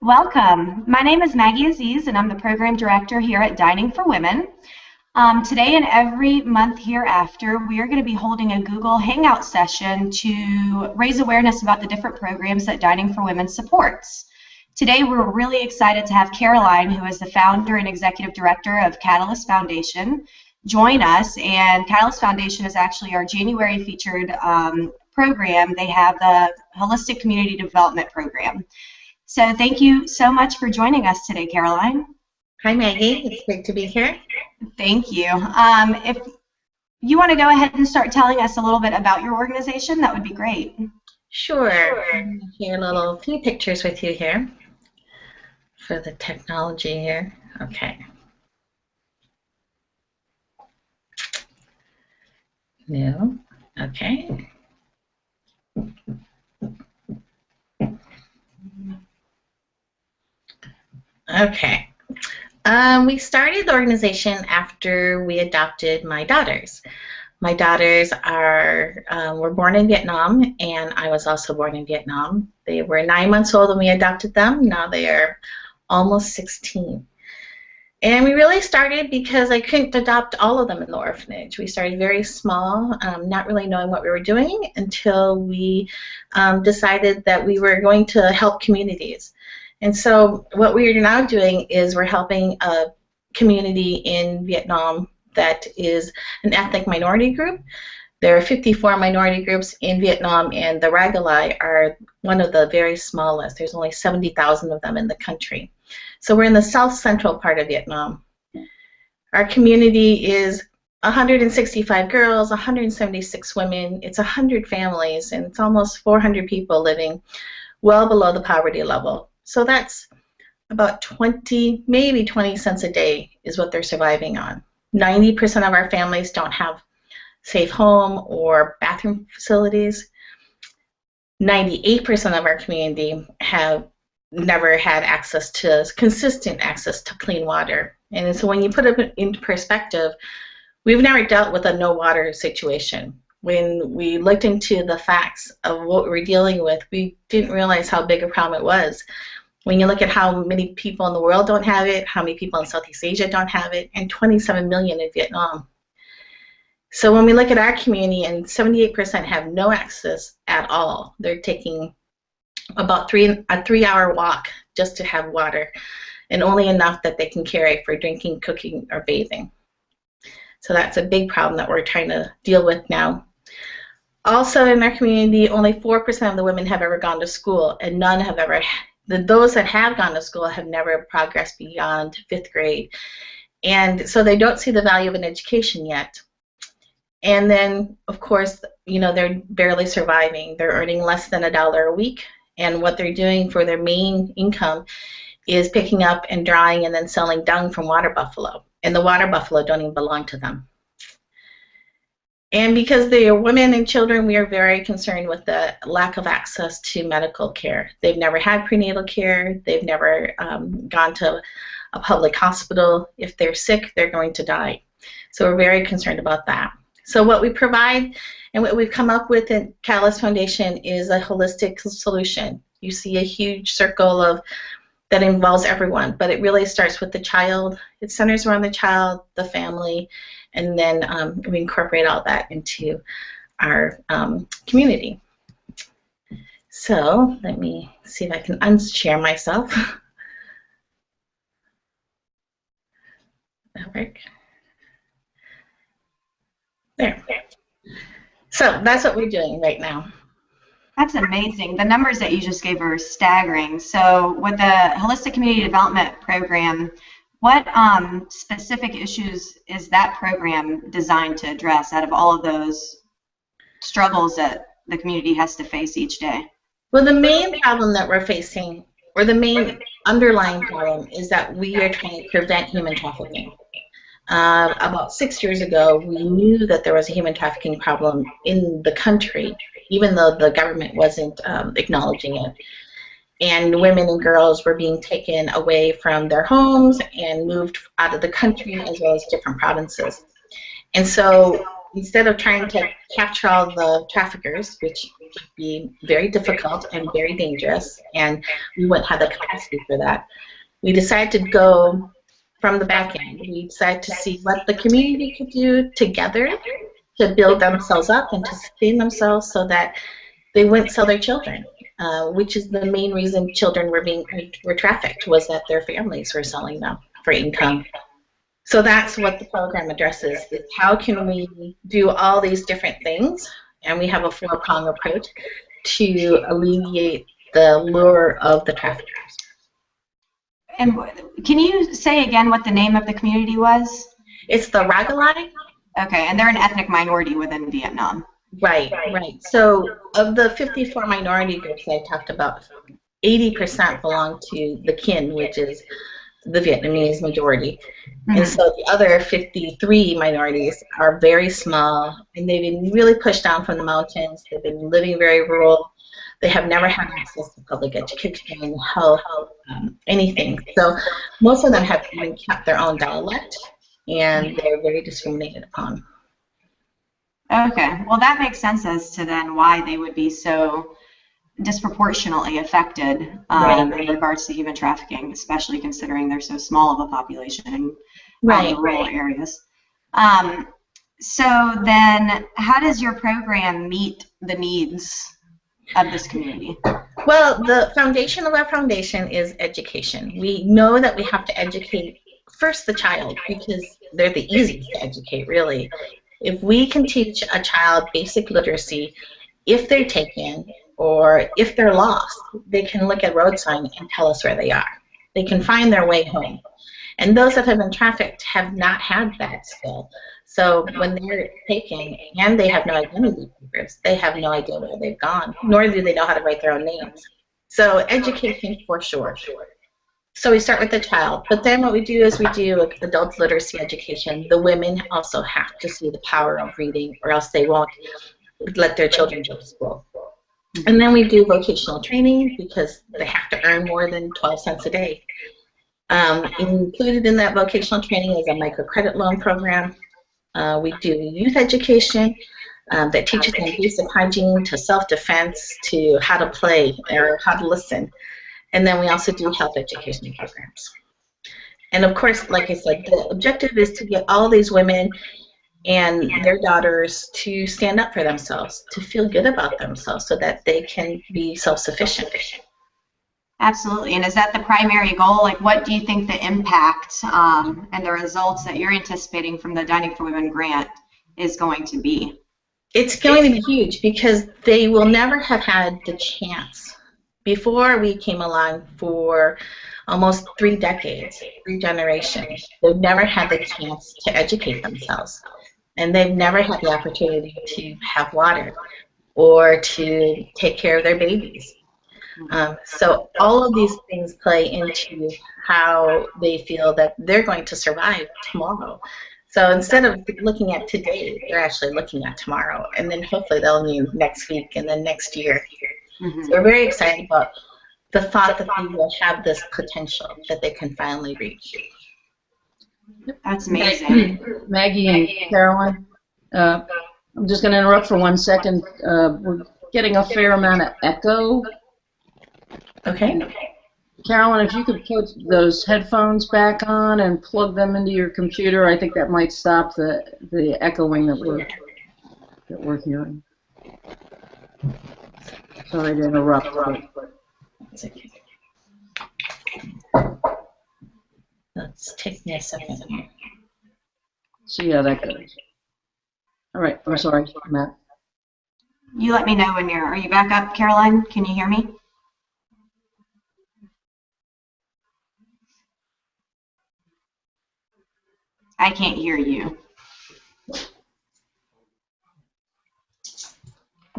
Welcome. My name is Maggie Aziz, and I'm the program director here at Dining for Women. Today and every month hereafter, we are going to be holding a Google Hangout session to raise awareness about the different programs that Dining for Women supports. Today, we're really excited to have Caroline, who is the founder and executive director of Catalyst Foundation, join us. And Catalyst Foundation is actually our January featured program. They have the Holistic Community Development Program. So thank you so much for joining us today, Caroline. Hi, Maggie. It's great to be here. Thank you. If you want to go ahead and start telling us a little bit about your organization, that would be great. Sure. I'm going to share a few pictures with you here for the technology here. Okay. No. Okay. Okay. We started the organization after we adopted my daughters. My daughters were born in Vietnam, and I was also born in Vietnam. They were 9 months old when we adopted them. Now they are almost 16. And we really started because I couldn't adopt all of them in the orphanage. We started very small, not really knowing what we were doing until we decided that we were going to help communities. And so what we are now doing is we're helping a community in Vietnam that is an ethnic minority group. There are 54 minority groups in Vietnam, and the Ragalai are one of the very smallest. There's only 70,000 of them in the country. So we're in the south central part of Vietnam. Our community is 165 girls, 176 women. It's 100 families, and it's almost 400 people living well below the poverty level. So that's about 20, maybe 20 cents a day is what they're surviving on. 90% of our families don't have safe home or bathroom facilities. 98% of our community have never had consistent access to clean water. And so when you put it into perspective, we've never dealt with a no water situation. When we looked into the facts of what we were dealing with, we didn't realize how big a problem it was. When you look at how many people in the world don't have it, how many people in Southeast Asia don't have it, and 27 million in Vietnam. So when we look at our community, and 78% have no access at all, they're taking about a 3-hour walk just to have water, and only enough that they can carry for drinking, cooking, or bathing. So that's a big problem that we're trying to deal with now. Also in our community, only 4% of the women have ever gone to school, and none have ever, those that have gone to school have never progressed beyond 5th grade. And so they don't see the value of an education yet. And then, of course, you know, they're barely surviving. They're earning less than $1 a week, and what they're doing for their main income is picking up and drying and then selling dung from water buffalo. And the water buffalo don't even belong to them. And because they are women and children, we are very concerned with the lack of access to medical care. They've never had prenatal care. They've never gone to a public hospital. If they're sick, they're going to die. So we're very concerned about that. So what we provide and what we've come up with at Catalyst Foundation is a holistic solution. You see a huge circle that involves everyone, but it really starts with the child. It centers around the child, the family, and then we incorporate all that into our community. So let me see if I can unshare myself. That'll work. There. So that's what we're doing right now. That's amazing. The numbers that you just gave are staggering. So with the Holistic Community Development Program, what specific issues is that program designed to address out of all of those struggles that the community has to face each day? Well, the main problem that we're facing, or the main underlying problem, is that we are trying to prevent human trafficking. About 6 years ago, we knew that there was a human trafficking problem in the country, even though the government wasn't acknowledging it. And women and girls were being taken away from their homes and moved out of the country as well as different provinces. And so instead of trying to capture all the traffickers, which would be very difficult and very dangerous, and we wouldn't have the capacity for that, we decided to go from the back end. We decided to see what the community could do together to build themselves up and to sustain themselves so that they wouldn't sell their children, which is the main reason children were trafficked, was that their families were selling them for income. So that's what the program addresses, is how can we do all these different things, and we have a four-prong approach to alleviate the lure of the traffickers. And can you say again what the name of the community was? It's the Ragalai. Okay, and they're an ethnic minority within Vietnam. Right, right. So of the 54 minority groups I talked about, 80% belong to the Kin, which is the Vietnamese majority. Mm-hmm. And so the other 53 minorities are very small, and they've been really pushed down from the mountains. They've been living very rural. They have never had access to public education, health, anything. So most of them have even kept their own dialect, and they're very discriminated upon. Okay, well that makes sense as to then why they would be so disproportionately affected in regards to human trafficking, especially considering they're so small of a population in rural areas. So then how does your program meet the needs of this community? Well, the foundation of our foundation is education. We know that we have to educate first the child, because they're the easiest to educate, really. If we can teach a child basic literacy, if they're taken or if they're lost, they can look at road sign and tell us where they are. They can find their way home. And those that have been trafficked have not had that skill. So when they're taken and they have no identity papers, they have no idea where they've gone, nor do they know how to write their own names. So education for sure. So we start with the child, but then what we do is we do adult literacy education. The women also have to see the power of reading, or else they won't let their children go to school. And then we do vocational training, because they have to earn more than 12 cents a day. Included in that vocational training is a microcredit loan program. We do youth education that teaches them basic hygiene, to self-defense, to how to play or how to listen. And then we also do health education programs. And of course, like I said, the objective is to get all these women and their daughters to stand up for themselves, to feel good about themselves so that they can be self-sufficient. Absolutely. And is that the primary goal? Like, what do you think the impact and the results that you're anticipating from the Dining for Women grant is going to be? It's going to be huge, because they will never have had the chance. Before we came along, for almost 3 decades, 3 generations, they've never had the chance to educate themselves. And they've never had the opportunity to have water or to take care of their babies. So all of these things play into how they feel that they're going to survive tomorrow. So instead of looking at today, they're actually looking at tomorrow. And then hopefully they'll need next week and then next year. Mm-hmm. So we're very excited about the thought that they will have this potential that they can finally reach. That's amazing. Maggie and Carolyn, I'm just going to interrupt for 1 second. We're getting a fair amount of echo. Okay. Carolyn, if you could put those headphones back on and plug them into your computer, I think that might stop the echoing that we're hearing. Sorry to interrupt. Let's take me a second here. See how that goes. All right, I'm sorry, Matt. You let me know when are you back up, Caroline? Can you hear me? I can't hear you.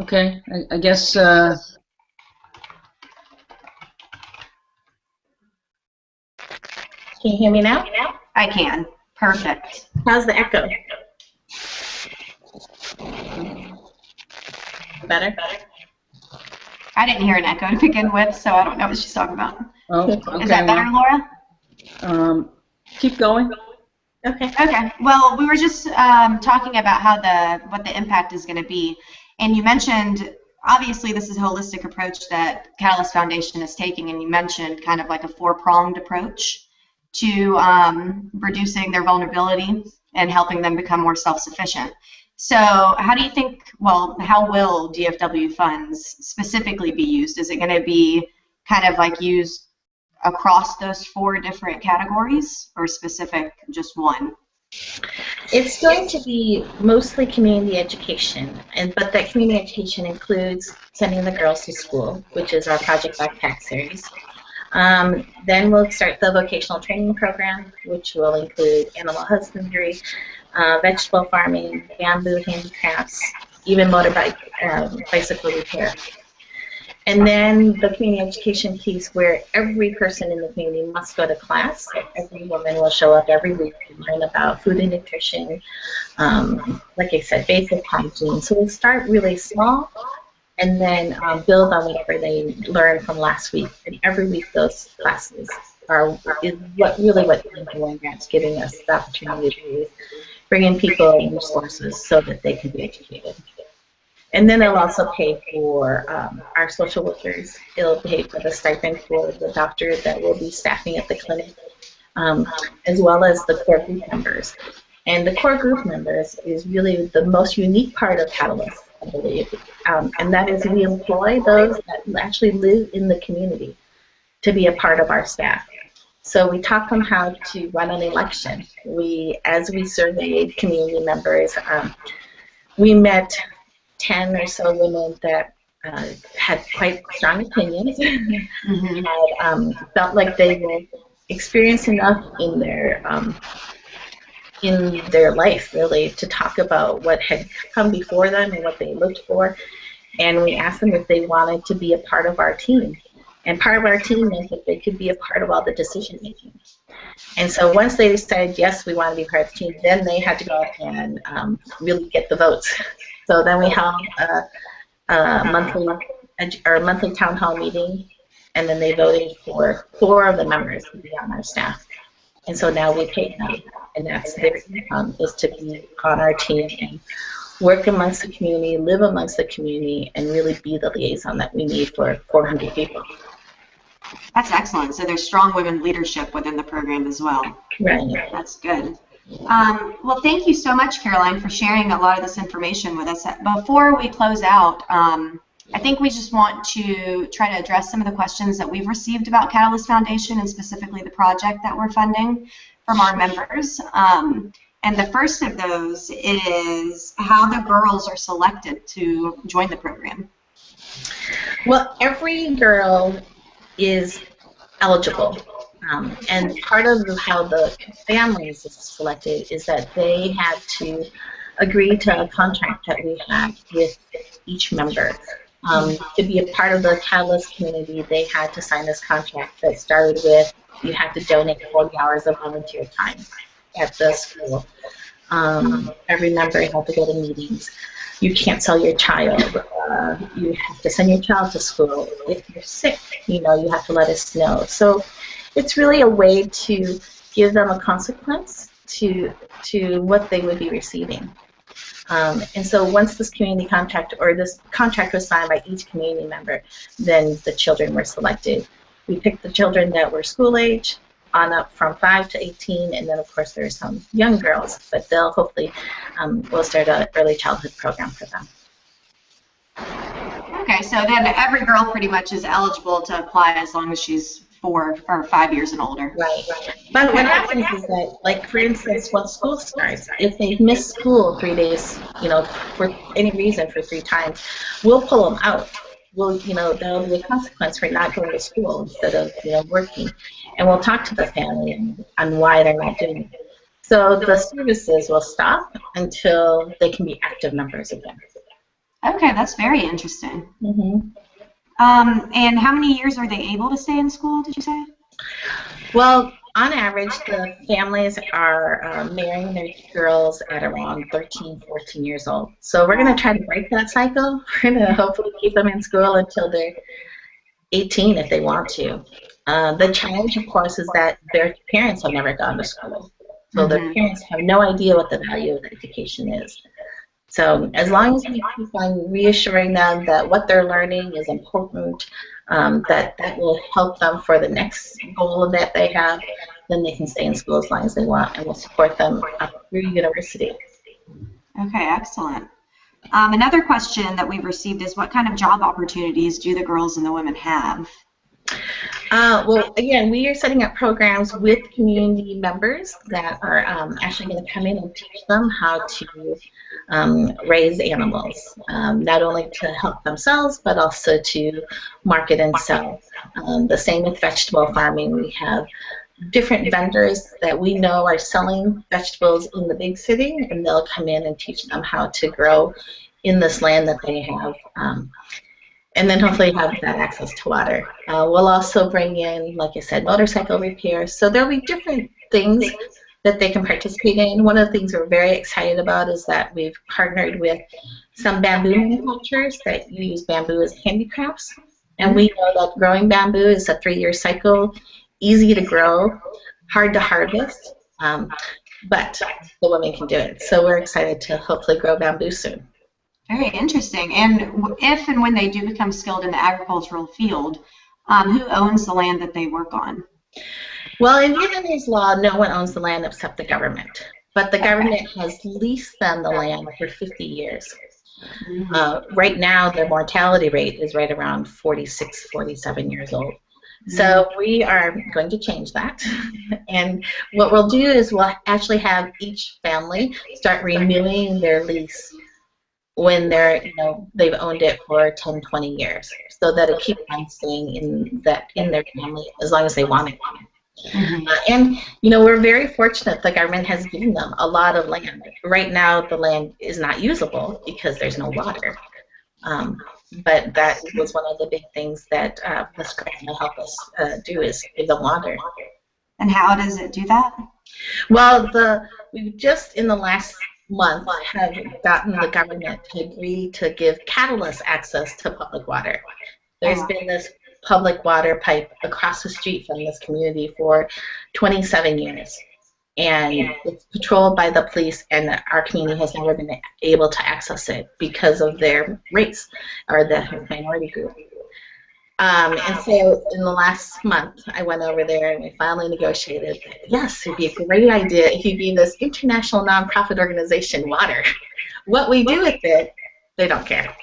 Okay, I guess. Can you hear me now? I can. Perfect. How's the echo? Better? I didn't hear an echo to begin with, so I don't know what she's talking about. Oh, okay. Is that better, Laura? Keep going. Okay. Okay. Well, we were just talking about what the impact is going to be, and you mentioned obviously this is a holistic approach that Catalyst Foundation is taking, and you mentioned kind of like a four-pronged approach to reducing their vulnerability and helping them become more self-sufficient. So, how do you think? Well, how will DFW funds specifically be used? Is it going to be kind of like used across those four different categories, or specific just one? It's going to be mostly community education, but that community education includes sending the girls to school, which is our Project Backpack series. Then we'll start the vocational training program, which will include animal husbandry, vegetable farming, bamboo handicrafts, even bicycle repair. And then the community education piece, where every person in the community must go to class. So every woman will show up every week and learn about food and nutrition, like I said, basic hygiene. So we'll start really small and then build on whatever they learned from last week. And every week those classes is what the grant's giving us the opportunity to do, is bring in people and resources so that they can be educated. And then it'll also pay for our social workers. It'll pay for the stipend for the doctor that will be staffing at the clinic, as well as the core group members. And the core group members is really the most unique part of Catalyst, I believe. And that is, we employ those that actually live in the community to be a part of our staff. So we taught them how to run an election. As we surveyed community members, we met 10 or so women that had quite strong opinions, and felt like they were experienced enough in their life, really, to talk about what had come before them and what they looked for. And we asked them if they wanted to be a part of our team. And part of our team meant that they could be a part of all the decision making. And so once they said, yes, we want to be part of the team, then they had to go out and really get the votes. So then we held a monthly town hall meeting, and then they voted for 4 of the members to be on our staff. And so now we pay them, and that's their income, is to be on our team and work amongst the community, live amongst the community, and really be the liaison that we need for 400 people. That's excellent. So there's strong women leadership within the program as well. Right. That's good. Well, thank you so much, Caroline, for sharing a lot of this information with us. Before we close out, I think we just want to try to address some of the questions that we've received about Catalyst Foundation, and specifically the project that we're funding, from our members. And the first of those is how the girls are selected to join the program. Well, every girl is eligible. And part of how the families is selected is that they had to agree to a contract that we had with each member. To be a part of the Catalyst community, they had to sign this contract that started with, you have to donate 40 hours of volunteer time at the school. Every member had to go to meetings. You can't sell your child. You have to send your child to school. If you're sick, you have to let us know. So it's really a way to give them a consequence to what they would be receiving. And so once this community contract, or this contract was signed by each community member, then the children were selected. We picked the children that were school age on up from 5 to 18, and then of course there's some young girls, but they'll hopefully, we'll start an early childhood program for them. Okay, so then every girl pretty much is eligible to apply as long as she's 4 or 5 years and older. Right. But what happens is that, like, for instance, when school starts, if they've missed school 3 days, for any reason for 3 times, we'll pull them out. There'll be a consequence for not going to school instead of, working. And we'll talk to the family on why they're not doing it. So the services will stop until they can be active members again. Okay, that's very interesting. Mm-hmm. And how many years are they able to stay in school, did you say? Well, on average, the families are marrying their girls at around 13, 14 years old. So we're going to try to break that cycle. We're going to hopefully keep them in school until they're 18 if they want to. The challenge, of course, is that their parents have never gone to school. So the parents have no idea what the value of education is. So as long as we keep on reassuring them that what they're learning is important, that will help them for the next goal that they have, then they can stay in school as long as they want, and we'll support them up through university. Okay, excellent. Another question that we've received is, what kind of job opportunities do the girls and the women have? Well, again, we are setting up programs with community members that are actually going to come in and teach them how to raise animals, not only to help themselves, but also to market and sell. The same with vegetable farming. We have different vendors that we know are selling vegetables in the big city, and they'll come in and teach them how to grow in this land that they have. And then hopefully have that access to water. We'll also bring in, like I said, motorcycle repairs. So there'll be different things that they can participate in. One of the things we're very excited about is that we've partnered with some bamboo manufacturers that use bamboo as handicrafts. And we know that growing bamboo is a 3-year cycle, easy to grow, hard to harvest, but the women can do it. So we're excited to hopefully grow bamboo soon. Very interesting. And if and when they do become skilled in the agricultural field, who owns the land that they work on? Well, in Vietnamese law, no one owns the land except the government. But the government has leased them the land for 50 years. Right now, their mortality rate is right around 46, 47 years old. So we are going to change that. And what we'll do is we'll actually have each family start renewing their lease when they're, they've owned it for 10, 20 years, so that it keeps on staying in their family as long as they want it. And we're very fortunate the government has given them a lot of land. Right now the land is not usable because there's no water. But that was one of the big things that this grant will help us do, is give them water. And how does it do that? Well, we've just in the last month have gotten the government to agree to give Catalyst access to public water. There's been this public water pipe across the street from this community for 27 years. And it's patrolled by the police, and our community has never been able to access it because of their race, or the minority group. And so in the last month, I went over there and we finally negotiated, yes, it would be a great idea if you gave this international nonprofit organization water. What we do with it, they don't care.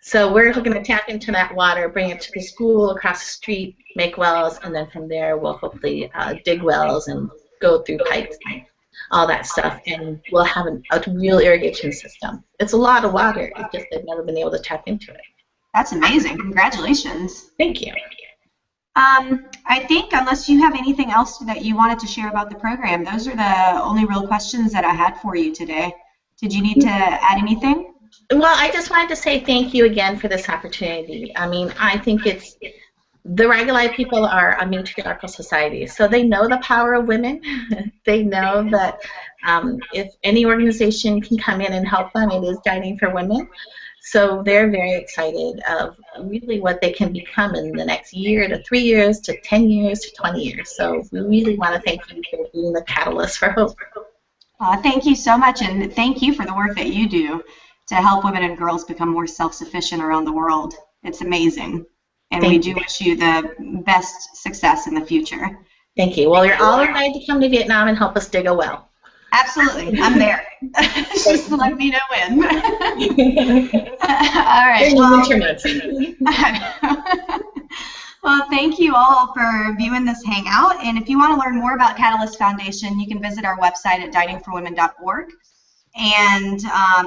So we're going to tap into that water, bring it to the school across the street, make wells, and then from there we'll hopefully dig wells and go through pipes and all that stuff, and we'll have a real irrigation system. It's a lot of water. It's just they've never been able to tap into it. That's amazing. Congratulations. Thank you. I think unless you have anything else that you wanted to share about the program, those are the only real questions that I had for you today. Did you need to add anything? Well, I just wanted to say thank you again for this opportunity. I mean, I think the Ragged people are a matriarchal society, so they know the power of women. They know that if any organization can come in and help them, it is Dining for Women. So they're very excited of really what they can become in the next year to 3 years to 10 years to 20 years. So we really want to thank you for being the catalyst for hope. Thank you so much, and thank you for the work that you do to help women and girls become more self-sufficient around the world. It's amazing. And we do wish you the best success in the future. Thank you. Well, you're all invited to come to Vietnam and help us dig a well. Absolutely. I'm there. Just let me know when. All right. Well, thank you all for viewing this hangout. And if you want to learn more about Catalyst Foundation, you can visit our website at diningforwomen.org. And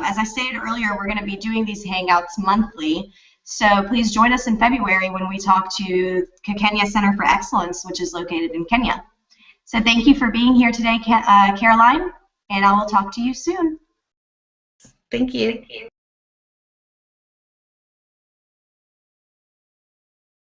as I stated earlier, we're going to be doing these hangouts monthly. So please join us in February when we talk to Kenya Center for Excellence, which is located in Kenya. So thank you for being here today, Caroline, and I will talk to you soon. Thank you.